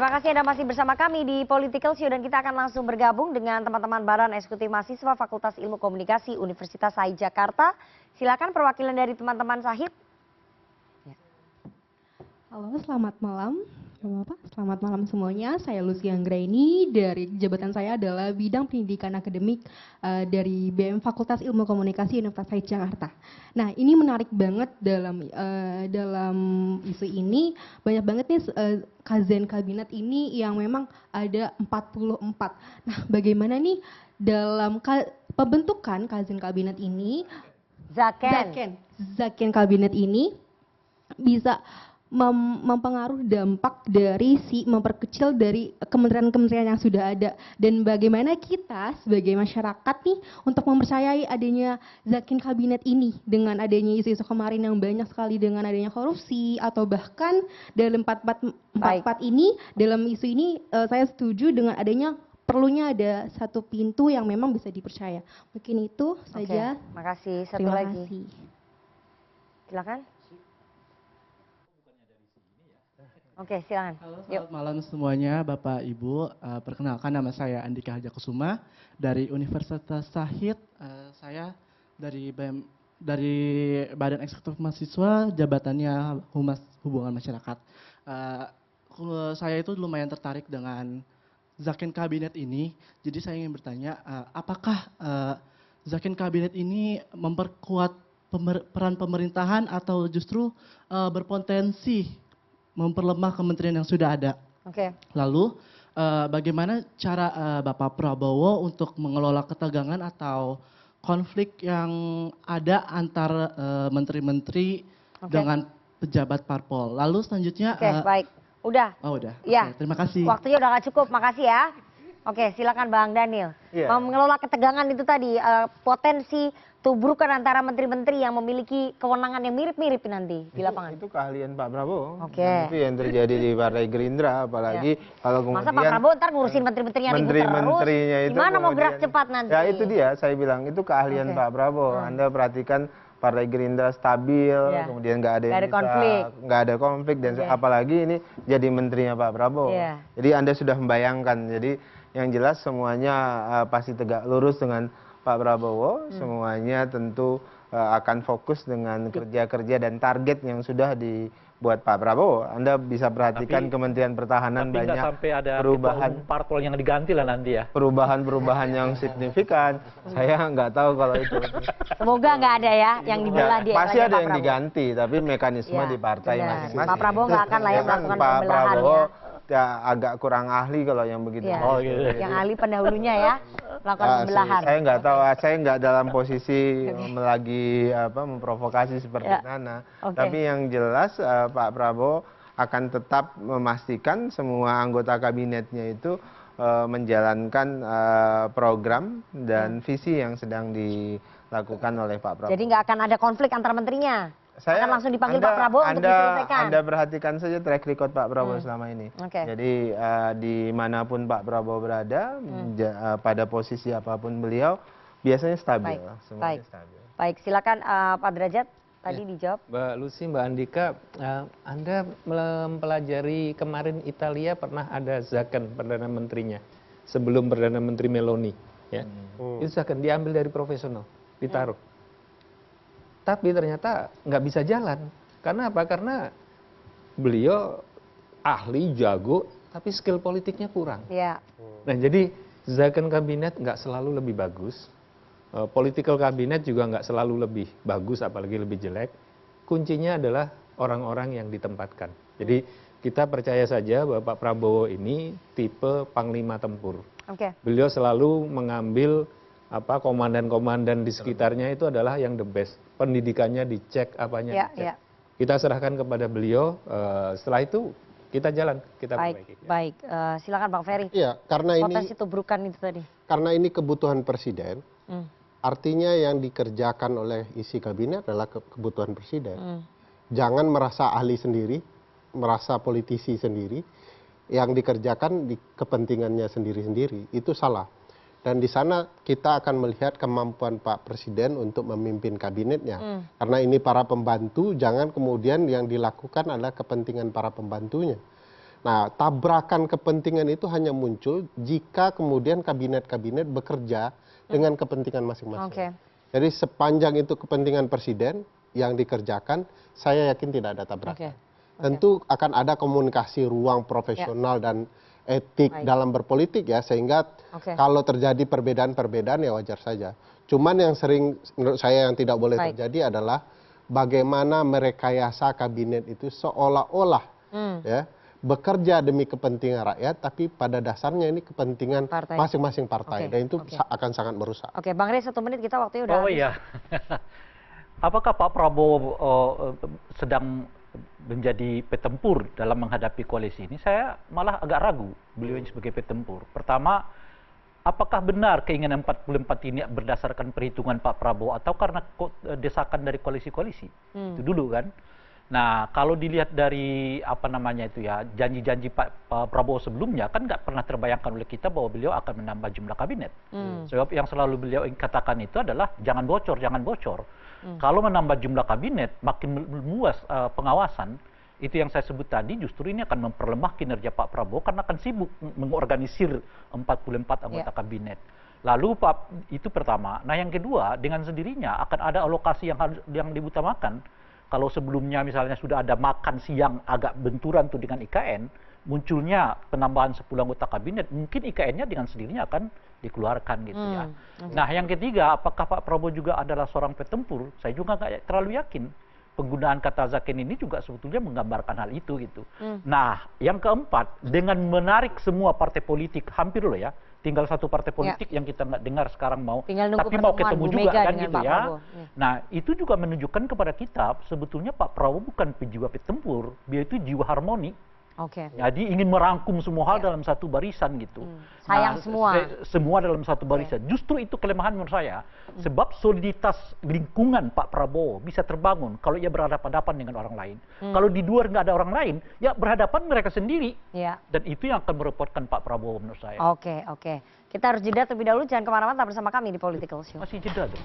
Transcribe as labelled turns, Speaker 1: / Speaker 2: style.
Speaker 1: Terima kasih Anda masih bersama kami di Political Show dan kita akan langsung bergabung dengan teman-teman Badan Eksekutif Mahasiswa Fakultas Ilmu Komunikasi Universitas Sai Jakarta. Silakan perwakilan dari teman-teman Sahid.
Speaker 2: Halo, selamat malam. Bapak, selamat malam semuanya. Saya Lucy Anggraini, dari jabatan saya adalah bidang pendidikan akademik dari BM Fakultas Ilmu Komunikasi Universitas Sai Jakarta. Nah, ini menarik banget dalam isu ini, banyak banget nih kajian kabinet ini yang memang ada 44. Nah, bagaimana nih dalam pembentukan kajian kabinet ini, Zaken kabinet ini bisa mempengaruhi dampak dari memperkecil dari kementerian-kementerian yang sudah ada, dan bagaimana kita sebagai masyarakat nih untuk mempercayai adanya Zakin kabinet ini dengan adanya isu-isu kemarin yang banyak sekali dengan adanya korupsi atau bahkan dalam 44 ini, dalam isu ini saya setuju dengan adanya perlunya ada satu pintu yang memang bisa dipercaya. Mungkin itu saja.
Speaker 1: Makasih. Satu lagi. Silakan. Oke, silakan.
Speaker 3: Halo, selamat malam semuanya, Bapak Ibu. Perkenalkan, nama saya Andika Hajakusuma dari Universitas Sahid. Saya dari Badan Eksekutif Mahasiswa, jabatannya Humas Hubungan Masyarakat. Saya itu lumayan tertarik dengan Zakin kabinet ini. Jadi saya ingin bertanya, apakah Zakin kabinet ini memperkuat peran pemerintahan atau justru berpotensi memperlemah kementerian yang sudah ada? Lalu bagaimana cara Bapak Prabowo untuk mengelola ketegangan atau konflik yang ada antar menteri-menteri dengan pejabat parpol? Lalu selanjutnya
Speaker 1: baik. Udah?
Speaker 3: Oh, udah.
Speaker 1: Ya.
Speaker 3: Terima kasih.
Speaker 1: Waktunya udah nggak cukup, makasih ya. Oke, silakan Bang Daniel. Mengelola ketegangan itu tadi, potensi tubrukan antara menteri-menteri yang memiliki kewenangan yang mirip-mirip nanti di lapangan.
Speaker 4: Itu keahlian Pak Prabowo.
Speaker 1: Oke.
Speaker 4: Itu yang terjadi di Partai Gerindra, apalagi kalau kemudian
Speaker 1: masa Pak Prabowo ntar ngurusin menteri-menterinya ribut terus,
Speaker 4: itu
Speaker 1: gimana mau gerak cepat nanti?
Speaker 4: Ya itu dia, saya bilang itu keahlian Pak Prabowo. Anda perhatikan Partai Gerindra stabil, kemudian nggak ada konflik dan apalagi ini jadi menterinya Pak Prabowo. Jadi Anda sudah membayangkan. Jadi yang jelas semuanya pasti tegak lurus dengan Pak Prabowo, semuanya tentu akan fokus dengan kerja-kerja dan target yang sudah dibuat Pak Prabowo. Anda bisa perhatikan Kementerian Pertahanan banyak
Speaker 5: sampai ada
Speaker 4: perubahan
Speaker 5: parpol yang diganti lah nanti ya.
Speaker 4: Perubahan yang signifikan. Saya nggak tahu kalau itu.
Speaker 1: Semoga nggak ada ya yang dibelah di
Speaker 4: pasti ada yang diganti, tapi mekanisme di partai masing-masing.
Speaker 1: Pak Prabowo nggak akan lah ya melakukan pembelahan
Speaker 4: ya agak kurang ahli kalau yang begitu.
Speaker 1: Yang ahli pendahulunya ya melakukan pembelahan.
Speaker 4: Saya nggak tahu, saya nggak dalam posisi lagi memprovokasi seperti Nana. Tapi yang jelas Pak Prabowo akan tetap memastikan semua anggota kabinetnya itu menjalankan program dan visi yang sedang dilakukan oleh Pak Prabowo.
Speaker 1: Jadi nggak akan ada konflik antara menterinya? Akan langsung dipanggil Pak Prabowo untuk diselesaikan? Anda
Speaker 4: perhatikan saja track record Pak Prabowo selama ini. Jadi dimanapun Pak Prabowo berada, pada posisi apapun beliau, biasanya stabil. Semuanya stabil.
Speaker 1: Baik, silakan Pak Derajat, tadi dijawab.
Speaker 6: Mbak Lucy, Mbak Andika, Anda mempelajari kemarin Italia pernah ada Zaken Perdana Menterinya, sebelum Perdana Menteri Meloni. Ya. Itu Zaken diambil dari profesional, ditaruh. Tapi ternyata nggak bisa jalan. Karena apa? Karena beliau ahli, jago, tapi skill politiknya kurang. Nah, jadi Zaken kabinet nggak selalu lebih bagus. Political kabinet juga nggak selalu lebih bagus, apalagi lebih jelek. Kuncinya adalah orang-orang yang ditempatkan. Jadi kita percaya saja bahwa Pak Prabowo ini tipe panglima tempur. Beliau selalu mengambil komandan-komandan di sekitarnya itu adalah yang the best. Pendidikannya dicek, apanya dicek. Kita serahkan kepada beliau, setelah itu kita jalan, kita perbaiki.
Speaker 1: Baik, silakan Bang Ferry.
Speaker 7: Iya, karena
Speaker 1: potensi tubrukan itu tadi.
Speaker 7: Karena ini kebutuhan presiden, artinya yang dikerjakan oleh isi kabinet adalah kebutuhan presiden. Jangan merasa ahli sendiri, merasa politisi sendiri, yang dikerjakan di kepentingannya sendiri-sendiri, itu salah. Dan di sana kita akan melihat kemampuan Pak Presiden untuk memimpin kabinetnya. Karena ini para pembantu, jangan kemudian yang dilakukan adalah kepentingan para pembantunya. Nah, tabrakan kepentingan itu hanya muncul jika kemudian kabinet-kabinet bekerja dengan kepentingan masing-masing. Jadi sepanjang itu kepentingan presiden yang dikerjakan, saya yakin tidak ada tabrakan. Tentu akan ada komunikasi ruang profesional dan etik dalam berpolitik ya, sehingga kalau terjadi perbedaan-perbedaan ya wajar saja. Cuman yang sering menurut saya yang tidak boleh terjadi adalah bagaimana merekayasa kabinet itu seolah-olah ya bekerja demi kepentingan rakyat, tapi pada dasarnya ini kepentingan masing-masing partai, dan itu akan sangat merusak.
Speaker 1: Oke, Bang Rey 1 menit, kita waktunya udah habis.
Speaker 5: Iya. Apakah Pak Prabowo sedang menjadi petempur dalam menghadapi koalisi ini? Saya malah agak ragu beliau ini sebagai petempur. Pertama, apakah benar keinginan 44 ini berdasarkan perhitungan Pak Prabowo atau karena desakan dari koalisi-koalisi? Itu dulu kan. Nah, kalau dilihat dari apa namanya itu ya, janji-janji Pak Prabowo sebelumnya kan nggak pernah terbayangkan oleh kita bahwa beliau akan menambah jumlah kabinet. Sebab yang selalu beliau katakan itu adalah jangan bocor, jangan bocor. Kalau menambah jumlah kabinet, makin meluas pengawasan. Itu yang saya sebut tadi, justru ini akan memperlemah kinerja Pak Prabowo karena akan sibuk mengorganisir 44 anggota kabinet. Lalu itu pertama. Nah, yang kedua, dengan sendirinya akan ada alokasi yang diutamakan. Kalau sebelumnya misalnya sudah ada makan siang agak benturan tuh dengan IKN, munculnya penambahan 10 anggota kabinet, mungkin IKN-nya dengan sendirinya akan dikeluarkan gitu ya. Nah, yang ketiga, apakah Pak Prabowo juga adalah seorang petempur? Saya juga nggak terlalu yakin. Penggunaan kata Zaken ini juga sebetulnya menggambarkan hal itu gitu. Nah, yang keempat, dengan menarik semua partai politik, hampir loh ya, tinggal satu partai politik yang kita nggak dengar sekarang mau, tapi mau ketemu juga kan gitu ya. Nah, itu juga menunjukkan kepada kita sebetulnya Pak Prabowo bukan pejiwa petempur, dia itu jiwa harmoni. Jadi ingin merangkum semua hal dalam satu barisan gitu.
Speaker 1: Sayang
Speaker 5: semua dalam satu barisan. Justru itu kelemahan menurut saya. Sebab soliditas lingkungan Pak Prabowo bisa terbangun kalau ia berhadapan-hadapan dengan orang lain. Kalau di luar nggak ada orang lain, ya berhadapan mereka sendiri. Dan itu yang akan merepotkan Pak Prabowo menurut saya.
Speaker 1: Oke. Kita harus jeda terlebih dahulu. Jangan kemana-mana, bersama kami di Political Show.
Speaker 5: Masih jeda dong.